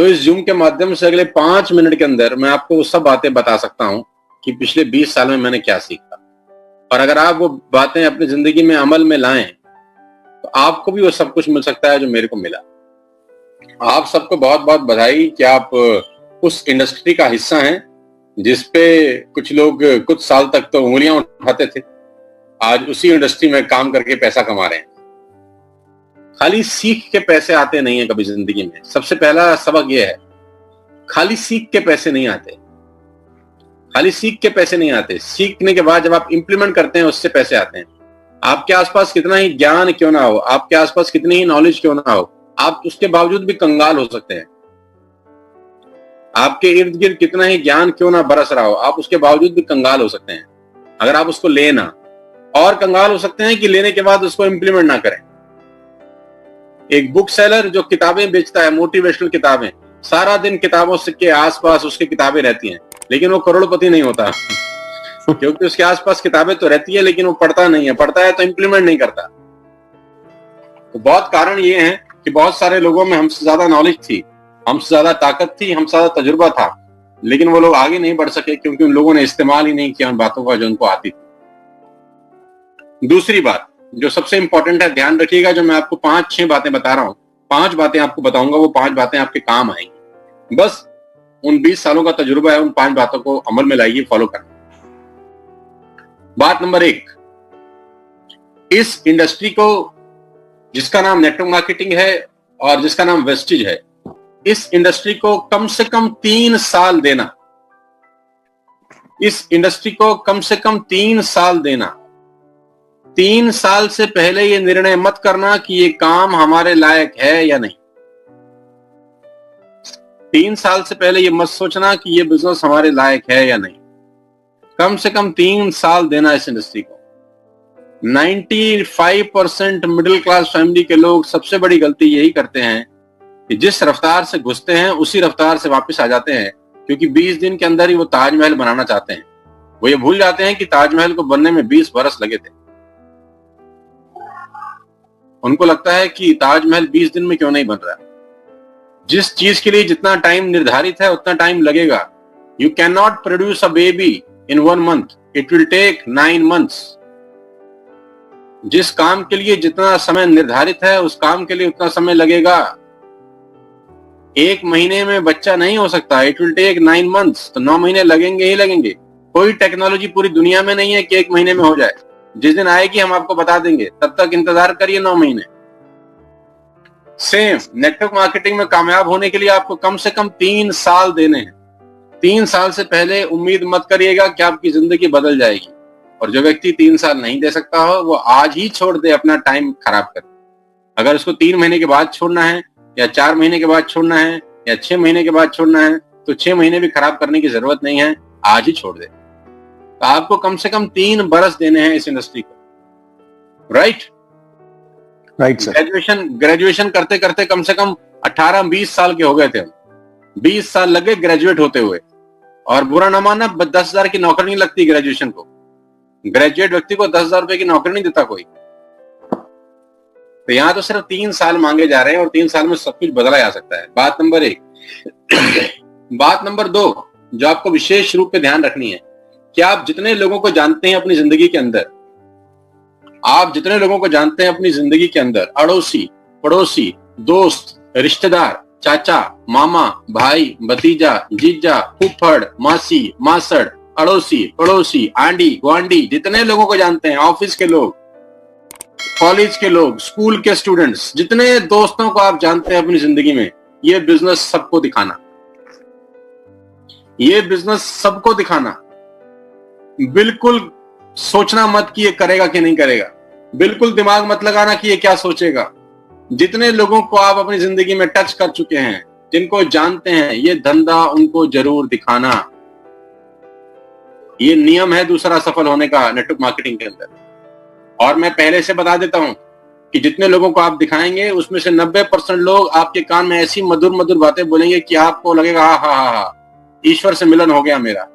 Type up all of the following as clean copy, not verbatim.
तो इस जूम के माध्यम से अगले 5 मिनट के अंदर मैं आपको वो सब बातें बता सकता हूं कि पिछले 20 साल में मैंने क्या सीखा। और अगर आप वो बातें अपनी जिंदगी में अमल में लाएं तो आपको भी वो सब कुछ मिल सकता है जो मेरे को मिला। आप सबको बहुत बहुत बधाई कि आप उस इंडस्ट्री का हिस्सा हैं जिसपे कुछ लोग कुछ साल तक तो उंगलियां उठाते थे, आज उसी इंडस्ट्री में काम करके पैसा कमा रहे हैं। खाली सीख के पैसे आते नहीं है कभी जिंदगी में। सबसे पहला सबक यह है, खाली सीख के पैसे नहीं आते। खाली सीख के पैसे नहीं आते, सीखने के बाद जब आप इंप्लीमेंट करते हैं उससे पैसे आते हैं। आपके आसपास कितना ही ज्ञान क्यों ना हो, आपके आसपास कितनी ही नॉलेज क्यों ना हो, आप उसके बावजूद भी कंगाल हो सकते हैं। आपके इर्द गिर्द कितना ही ज्ञान क्यों ना बरस रहा हो, आप उसके बावजूद भी कंगाल हो सकते हैं अगर आप उसको लेना, और कंगाल हो सकते हैं कि लेने के बाद उसको इंप्लीमेंट ना करें। एक बुक सेलर जो किताबें बेचता है, मोटिवेशनल किताबें, सारा दिन किताबों के आसपास उसकी किताबें रहती हैं, लेकिन वो करोड़पति नहीं होता क्योंकि उसके आसपास किताबें तो रहती है लेकिन वो पढ़ता नहीं है, पढ़ता है तो इंप्लीमेंट नहीं करता। तो बहुत कारण ये हैं कि बहुत सारे लोगों में हमसे ज्यादा नॉलेज थी, हमसे ज्यादा ताकत थी, हमसे ज्यादा तजुर्बा था, लेकिन वो लोग आगे नहीं बढ़ सके क्योंकि उन लोगों ने इस्तेमाल ही नहीं किया उन बातों का जो उनको आती थी। दूसरी बात जो सबसे इंपॉर्टेंट है, ध्यान रखिएगा, जो मैं आपको 5-6 बातें बता रहा हूं, 5 बातें आपको बताऊंगा, वो 5 बातें आपके काम आएंगी। बस उन 20 सालों का तजुर्बा है, उन 5 बातों को अमल में लाइए, फॉलो करना। बात नंबर 1, इस इंडस्ट्री को जिसका नाम नेटवर्क मार्केटिंग है और जिसका नाम वेस्टिज है, इस इंडस्ट्री को कम से कम 3 साल देना। इस इंडस्ट्री को कम से कम 3 साल देना। 3 साल से पहले ये निर्णय मत करना कि ये काम हमारे लायक है या नहीं। 3 साल से पहले ये मत सोचना कि ये बिजनेस हमारे लायक है या नहीं। कम से कम 3 साल देना इस इंडस्ट्री को। 95% मिडिल क्लास फैमिली के लोग सबसे बड़ी गलती यही करते हैं कि जिस रफ्तार से घुसते हैं उसी रफ्तार से वापस आ जाते हैं, क्योंकि 20 दिन के अंदर ही वो ताजमहल बनाना चाहते हैं। वो ये भूल जाते हैं कि ताजमहल को बनने में 20 बरस लगे थे। उनको लगता है कि ताजमहल 20 दिन में क्यों नहीं बन रहा। जिस चीज के लिए जितना टाइम निर्धारित है उतना टाइम लगेगा। You can not produce a baby in 1 month, it will take 9 months। जिस काम के लिए जितना समय निर्धारित है उस काम के लिए उतना समय लगेगा। 1 महीने में बच्चा नहीं हो सकता, इट विल टेक 9 months। तो 9 महीने लगेंगे ही लगेंगे। कोई टेक्नोलॉजी पूरी दुनिया में नहीं है कि 1 महीने में हो जाए। जिस दिन आएगी हम आपको बता देंगे, तब तक इंतजार करिए 9 महीने। सेम नेटवर्क मार्केटिंग में कामयाब होने के लिए आपको कम से कम 3 साल देने हैं। 3 साल से पहले उम्मीद मत करिएगा कि आपकी जिंदगी बदल जाएगी। और जो व्यक्ति 3 साल नहीं दे सकता हो वो आज ही छोड़ दे, अपना टाइम खराब कर। अगर उसको 3 महीने के बाद छोड़ना है या 4 महीने के बाद छोड़ना है या 6 महीने के बाद छोड़ना है तो 6 महीने भी खराब करने की जरूरत नहीं है, आज ही छोड़ दे। तो आपको कम से कम 3 बरस देने हैं इस इंडस्ट्री को। Right sir. ग्रेजुएशन करते करते कम से कम 18-20 साल के हो गए थे हम। 20 साल लगे ग्रेजुएट होते हुए। और बुरा ना मानना, 10,000 की नौकरी नहीं लगती ग्रेजुएशन को। ग्रेजुएट व्यक्ति को 10,000 रुपए की नौकरी नहीं देता कोई। तो यहाँ तो सिर्फ 3 साल मांगे जा रहे हैं और 3 साल में सब कुछ बदला जा सकता है। बात नंबर 1। बात नंबर 2 जो आपको विशेष रूप से ध्यान रखनी है कि आप जितने लोगों को जानते हैं अपनी जिंदगी के अंदर, आप जितने लोगों को जानते हैं अपनी जिंदगी के अंदर, अड़ोसी, पड़ोसी, दोस्त, रिश्तेदार, चाचा, मामा, भाई, भतीजा, जीजा, फूफड़, मासी, मासड़, अड़ोसी, पड़ोसी, आंडी, गुआंडी, जितने लोगों को जानते हैं, ऑफिस के लोग, कॉलेज के लोग, स्कूल के स्टूडेंट्स, जितने दोस्तों को आप जानते हैं अपनी जिंदगी में, ये बिजनेस सबको दिखाना। ये बिजनेस सबको दिखाना। बिल्कुल सोचना मत कि ये करेगा कि नहीं करेगा। बिल्कुल दिमाग मत लगाना कि ये क्या सोचेगा। जितने लोगों को आप अपनी जिंदगी में टच कर चुके हैं, जिनको जानते हैं, ये धंधा उनको जरूर दिखाना। ये नियम है दूसरा सफल होने का नेटवर्क मार्केटिंग के अंदर। और मैं पहले से बता देता हूं कि जितने लोगों को आप दिखाएंगे उसमें से 90% लोग आपके कान में ऐसी मधुर मधुर बातें बोलेंगे कि आपको लगेगा हा, ईश्वर से मिलन हो गया मेरा।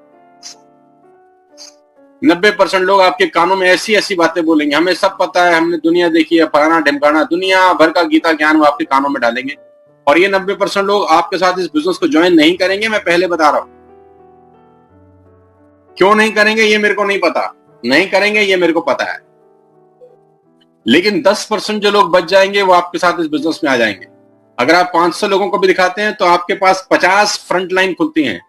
90% लोग आपके कानों में ऐसी ऐसी बातें बोलेंगे, हमें सब पता है, हमने दुनिया देखी है, फलाना ढिमकाना, दुनिया भर का गीता ज्ञान वो आपके कानों में डालेंगे। और ये 90% लोग आपके साथ इस बिजनेस को ज्वाइन नहीं करेंगे, मैं पहले बता रहा हूं। क्यों नहीं करेंगे ये मेरे को नहीं पता, नहीं करेंगे ये मेरे को पता है, लेकिन 10% जो लोग बच जाएंगे वो आपके साथ इस बिजनेस में आ जाएंगे। अगर आप 500 लोगों को भी दिखाते हैं तो आपके पास 50 फ्रंट लाइन खुलती हैं,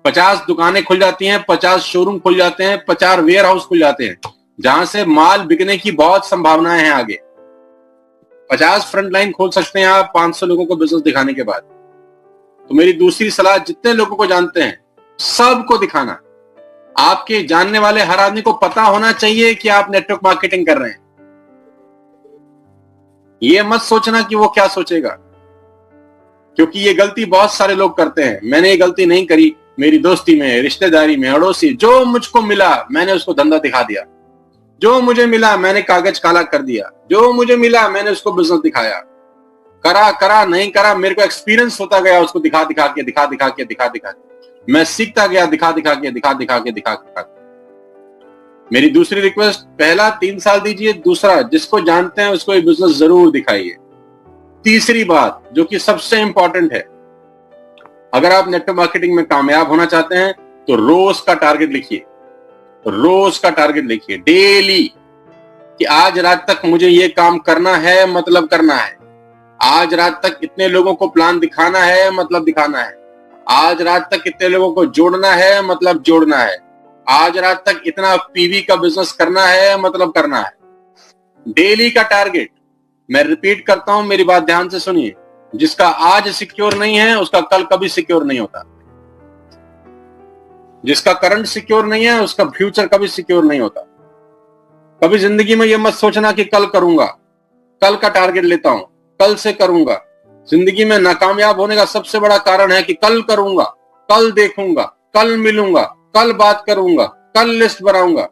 50 दुकानें खुल जाती हैं, 50 शोरूम खुल जाते हैं, 50 वेयर हाउस खुल जाते हैं, जहां से माल बिकने की बहुत संभावनाएं हैं आगे। 50 फ्रंट लाइन खोल सकते हैं आप 500 लोगों को बिजनेस दिखाने के बाद। तो मेरी दूसरी सलाह, जितने लोगों को जानते हैं सबको दिखाना। आपके जानने वाले हर आदमी को पता होना चाहिए कि आप नेटवर्क मार्केटिंग कर रहे हैं। ये मत सोचना कि वो क्या सोचेगा, क्योंकि ये गलती बहुत सारे लोग करते हैं। मैंने ये गलती नहीं करी, मेरी दोस्ती में, रिश्तेदारी में, अड़ोसी, जो मुझको मिला मैंने उसको धंधा दिखा दिया, जो मुझे मिला मैंने कागज काला कर दिया, जो मुझे मिला मैंने उसको बिजनेस दिखाया। करा नहीं करा, मेरे को एक्सपीरियंस होता गया, उसको दिखा दिखा के मैं सीखता गया, दिखा के। मेरी दूसरी रिक्वेस्ट, पहला 3 साल दीजिए, दूसरा जिसको जानते हैं उसको ये बिजनेस जरूर दिखाइए। तीसरी बात जो कि सबसे इंपॉर्टेंट है, अगर आप नेटवर्क मार्केटिंग में कामयाब होना चाहते हैं तो रोज का टारगेट लिखिए, रोज का टारगेट लिखिए डेली, कि आज रात तक मुझे ये काम करना है, मतलब करना है। आज रात तक इतने लोगों को प्लान दिखाना है, मतलब दिखाना है। आज रात तक इतने लोगों को जोड़ना है, मतलब जोड़ना है। आज रात तक इतना पीवी का बिजनेस करना है, मतलब करना है। डेली का टारगेट। मैं रिपीट करता हूं, मेरी बात ध्यान से सुनिए, जिसका आज सिक्योर नहीं है उसका कल कभी सिक्योर नहीं होता। जिसका करंट सिक्योर नहीं है उसका फ्यूचर कभी सिक्योर नहीं होता। कभी जिंदगी में यह मत सोचना कि कल करूंगा, कल का टारगेट लेता हूं, कल से करूंगा। जिंदगी में नाकामयाब होने का सबसे बड़ा कारण है कि कल करूंगा, कल देखूंगा, कल मिलूंगा, कल बात करूंगा, कल लिस्ट बनाऊंगा।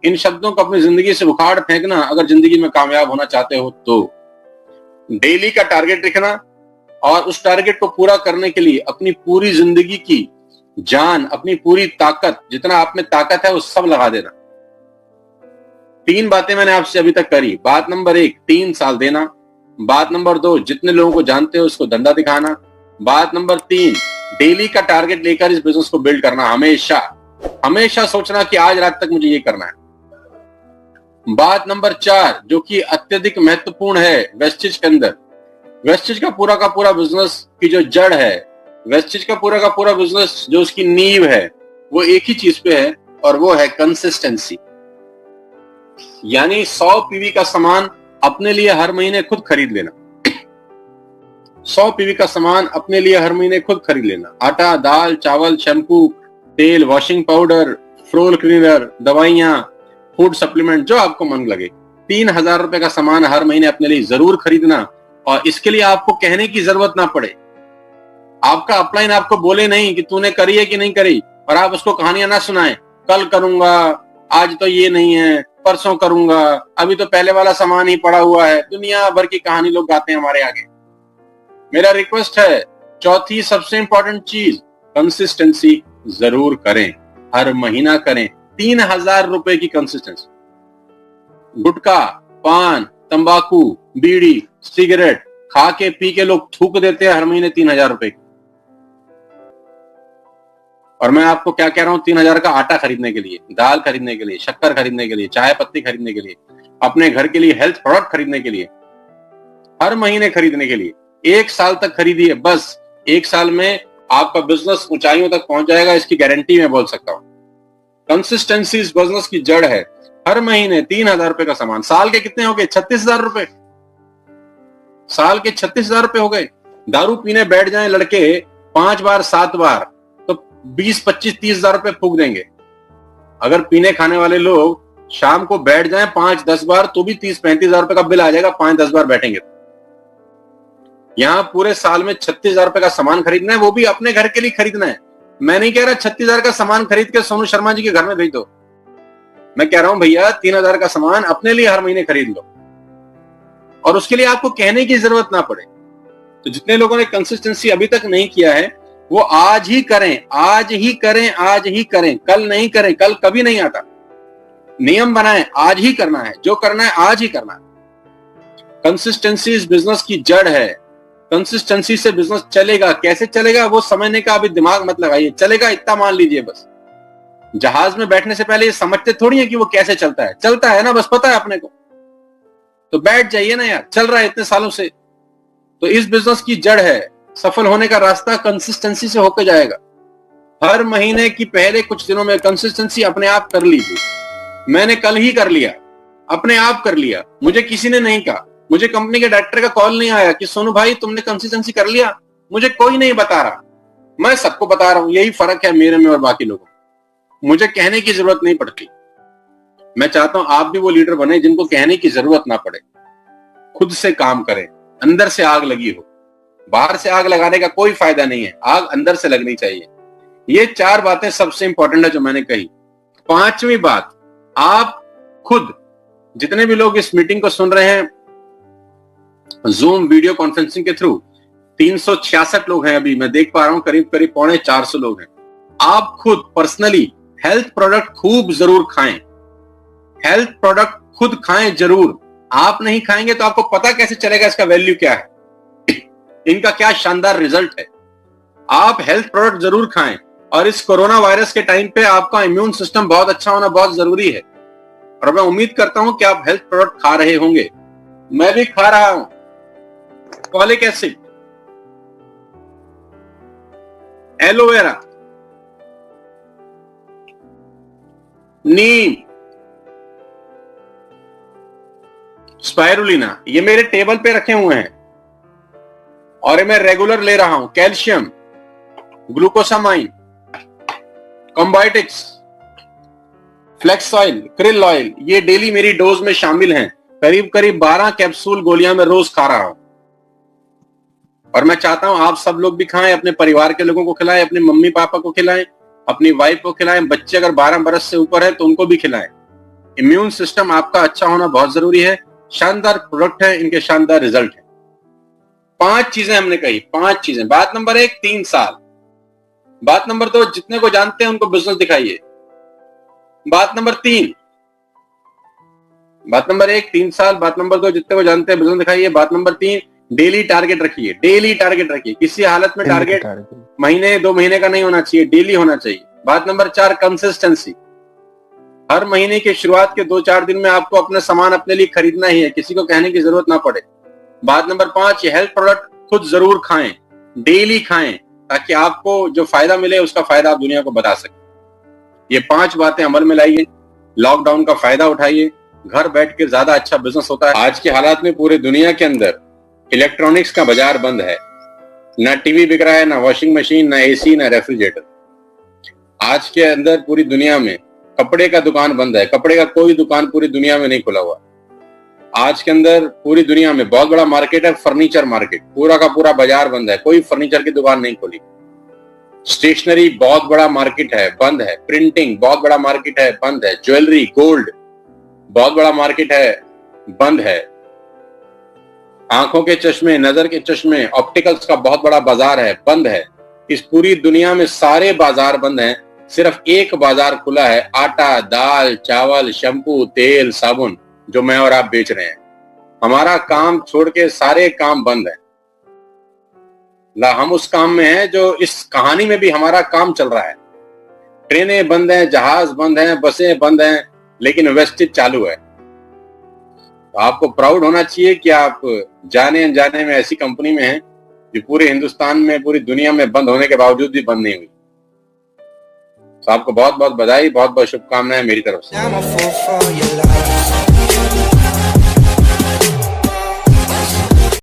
इन शब्दों को अपनी जिंदगी से उखाड़ फेंकना अगर जिंदगी में कामयाब होना चाहते हो तो। डेली का टारगेट लिखना और उस टारगेट को पूरा करने के लिए अपनी पूरी जिंदगी की जान, अपनी पूरी ताकत, जितना आप में ताकत है वो सब लगा देना। 3 बातें मैंने आपसे अभी तक करी। बात नंबर 1, 3 साल देना। बात नंबर 2, जितने लोगों को जानते हो उसको धंधा दिखाना। बात नंबर 3, डेली का टारगेट लेकर इस बिजनेस को बिल्ड करना। हमेशा सोचना कि आज रात तक मुझे ये करना है। बात नंबर 4, जो कि अत्यधिक महत्वपूर्ण है वेस्टेज के अंदर, वेस्टेज का पूरा बिजनेस की जो जड़ है, वेस्टेज का पूरा बिजनेस जो उसकी नींव है, वो एक ही चीज पे है और वो है कंसिस्टेंसी। यानी 100 पीवी का सामान अपने लिए हर महीने खुद खरीद लेना। 100 पीवी का सामान अपने लिए हर महीने खुद खरीद लेना। आटा, दाल, चावल, शैम्पू, तेल, वॉशिंग पाउडर, फ्लोर क्लीनर, दवाइयां, फूड सप्लीमेंट, जो आपको मन लगे। 3000 रुपए का सामान हर महीने अपने लिए जरूर खरीदना। और इसके लिए आपको कहने की जरूरत ना पड़े। आपका अपलाइन आपको बोले नहीं कि तूने करी है कि नहीं करी, और आप उसको कहानियां ना सुनाएं, कल करूंगा, आज तो ये नहीं है, परसों करूंगा, अभी तो पहले वाला सामान ही पड़ा हुआ है। दुनिया भर की कहानी लोग गाते हैं हमारे आगे। मेरा रिक्वेस्ट है, चौथी सबसे इंपॉर्टेंट चीज, कंसिस्टेंसी जरूर करें, हर महीना करें। 3000 रुपए की कंसिस्टेंसी। गुटखा, पान, तंबाकू, बीड़ी, सिगरेट खा के पी के लोग थूक देते हैं हर महीने 3000 रुपए की। और मैं आपको क्या कह रहा हूं, 3000 का आटा खरीदने के लिए, दाल खरीदने के लिए, शक्कर खरीदने के लिए, चाय पत्ती खरीदने के लिए, अपने घर के लिए हेल्थ प्रोडक्ट खरीदने के लिए, हर महीने खरीदने के लिए 1 साल तक खरीदिए। बस 1 साल में आपका बिजनेस ऊंचाइयों तक पहुंच जाएगा, इसकी गारंटी मैं बोल सकता हूं। कंसिस्टेंसी इस बिजनेस की जड़ है। हर महीने 3000 रुपए का सामान। साल के कितने हो गए? 36,000 रुपए। साल के 36,000 रुपए हो गए। दारू पीने बैठ जाएं लड़के 5 बार 7 बार तो 20, 25, 30,000 रुपए फूक देंगे। अगर पीने खाने वाले लोग शाम को बैठ जाएं 5, 10 बार तो भी 30, 35,000 रुपए का बिल आ जाएगा, 5, 10 बार बैठेंगे। यहां पूरे साल में 36,000 रुपए का सामान खरीदना है, वो भी अपने घर के लिए खरीदना है। मैं नहीं कह रहा 36,000 का सामान खरीद के सोनू शर्मा जी के घर में भेज दो। मैं कह रहा हूं भैया 3000 का सामान अपने लिए हर महीने खरीद लो, और उसके लिए आपको कहने की जरूरत ना पड़े। तो जितने लोगों ने कंसिस्टेंसी अभी तक नहीं किया है वो आज ही करें, आज ही करें, आज ही करें। कल नहीं करें, कल कभी नहीं आता। नियम बनाएं, आज ही करना है, जो करना है आज ही करना है। कंसिस्टेंसी इस बिजनेस की जड़ है। कंसिस्टेंसी से बिजनेस चलेगा। कैसे चलेगा वो समझने का अभी दिमाग मत लगाइए, चलेगा इतना मान लीजिए बस। जहाज में बैठने से पहले ये समझते थोड़ी है कि वो कैसे चलता है, चलता है ना, बस पता है अपने को, तो बैठ जाइए ना यार, चल रहा है इतने सालों से। तो इस बिजनेस की जड़ है, सफल होने का रास्ता कंसिस्टेंसी से होकर जाएगा। हर महीने की पहले कुछ दिनों में कंसिस्टेंसी अपने आप कर लीजिए। मैंने कल ही कर लिया, अपने आप कर लिया, मुझे किसी ने नहीं कहा, मुझे कंपनी के डायरेक्टर का कॉल नहीं आया कि सोनू भाई तुमने कंसिस्टेंसी कर लिया, मुझे कोई नहीं बता रहा, मैं सबको बता रहा हूं। यही फर्क है मेरे में और बाकी लोगों में, मुझे कहने की जरूरत नहीं पड़ती। मैं चाहता हूं आप भी वो लीडर बने जिनको कहने की जरूरत ना पड़े, खुद से काम करें, अंदर से आग लगी हो। बाहर से आग लगाने का कोई फायदा नहीं है, आग अंदर से लगनी चाहिए। ये 4 बातें सबसे इंपॉर्टेंट है जो मैंने कही। 5वीं बात, आप खुद, जितने भी लोग इस मीटिंग को सुन रहे हैं जूम वीडियो कॉन्फ्रेंसिंग के थ्रू, 366 लोग हैं अभी मैं देख पा रहा हूं, करीब करीब 350 लोग हैं। आप खुद पर्सनली हेल्थ प्रोडक्ट खूब जरूर खाएं, हेल्थ प्रोडक्ट खुद खाएं जरूर। आप नहीं खाएंगे तो आपको पता कैसे चलेगा इसका वैल्यू क्या है, इनका क्या शानदार रिजल्ट है। आप हेल्थ प्रोडक्ट जरूर खाएं, और इस कोरोना वायरस के टाइम पे आपका इम्यून सिस्टम बहुत अच्छा होना बहुत जरूरी है। और मैं उम्मीद करता हूं कि आप हेल्थ प्रोडक्ट खा रहे होंगे, मैं भी खा रहा हूं। फॉलिक एसिड, एलोवेरा, नीम, स्पाइरुलिना, ये मेरे टेबल पे रखे हुए हैं और ये मैं रेगुलर ले रहा हूं। Calcium, glucosamine, combiotics, flax oil, krill oil, ये डेली मेरी डोज में शामिल हैं। करीब करीब 12 कैप्सूल गोलियां मैं रोज खा रहा हूं। और मैं चाहता हूं आप सब लोग भी खाएं, अपने परिवार के लोगों को खिलाएं, अपने मम्मी पापा को खिलाएं, अपनी वाइफ को खिलाएं, बच्चे अगर 12 बरस से ऊपर है तो उनको भी खिलाएं। इम्यून सिस्टम आपका अच्छा होना बहुत जरूरी है। शानदार प्रोडक्ट है, इनके शानदार रिजल्ट है। 5 चीजें हमने कही, 5 चीजें। बात नंबर 1, 3 साल। बात नंबर 2, जितने को जानते हैं उनको बिजनेस दिखाइए। बात नंबर 3, बात नंबर 1 3 साल, बात नंबर 2 जितने को जानते हैं बिजनेस दिखाइए। बात नंबर 3, डेली टारगेट रखिए, डेली टारगेट रखिए। किसी हालत में टारगेट महीने 2 महीने का नहीं होना चाहिए, डेली होना चाहिए। बात नंबर 4, कंसिस्टेंसी। हर महीने की शुरुआत के 2-4 दिन में आपको अपना सामान अपने लिए खरीदना ही है, किसी को कहने की जरूरत ना पड़े। बात नंबर 5, ये हेल्थ प्रोडक्ट खुद जरूर खाएं, डेली खाएं, ताकि आपको जो फायदा मिले उसका फायदा आप दुनिया को बता सकें। ये 5 बातें अमल में लाइए, लॉकडाउन का फायदा उठाइए, घर बैठ के ज्यादा अच्छा बिजनेस होता है। आज के हालात में पूरे दुनिया के अंदर इलेक्ट्रॉनिक्स का बाजार बंद है, ना टीवी बिक रहा है, ना वॉशिंग मशीन, ना एसी, ना रेफ्रिजरेटर। आज के अंदर पूरी दुनिया में कपड़े का दुकान बंद है, कपड़े का कोई दुकान पूरी दुनिया में नहीं खुला हुआ। आज के अंदर पूरी दुनिया में बहुत बड़ा मार्केट है, फर्नीचर मार्केट, पूरा का पूरा बाजार बंद है, कोई फर्नीचर की दुकान नहीं खुली। स्टेशनरी बहुत बड़ा मार्केट है, बंद है। प्रिंटिंग बहुत बड़ा मार्केट है, बंद है। ज्वेलरी, गोल्ड बहुत बड़ा मार्केट है, बंद है। आंखों के चश्मे, नजर के चश्मे, ऑप्टिकल्स का बहुत बड़ा बाजार है, बंद है। इस पूरी दुनिया में सारे बाजार बंद हैं, सिर्फ एक बाजार खुला है, आटा, दाल, चावल, शैम्पू, तेल, साबुन, जो मैं और आप बेच रहे हैं। हमारा काम छोड़ के सारे काम बंद है। हम उस काम में हैं जो इस कहानी में भी हमारा काम चल रहा है। ट्रेनें बंद हैं, जहाज बंद हैं, बसें बंद हैं, लेकिन वेस्टेज चालू है। तो आपको प्राउड होना चाहिए कि आप जाने अनजाने में ऐसी कंपनी में हैं जो पूरे हिंदुस्तान में, पूरी दुनिया में बंद होने के बावजूद भी बंद नहीं हुई। तो आपको बहुत बहुत बधाई, बहुत बहुत शुभकामनाएं मेरी तरफ से।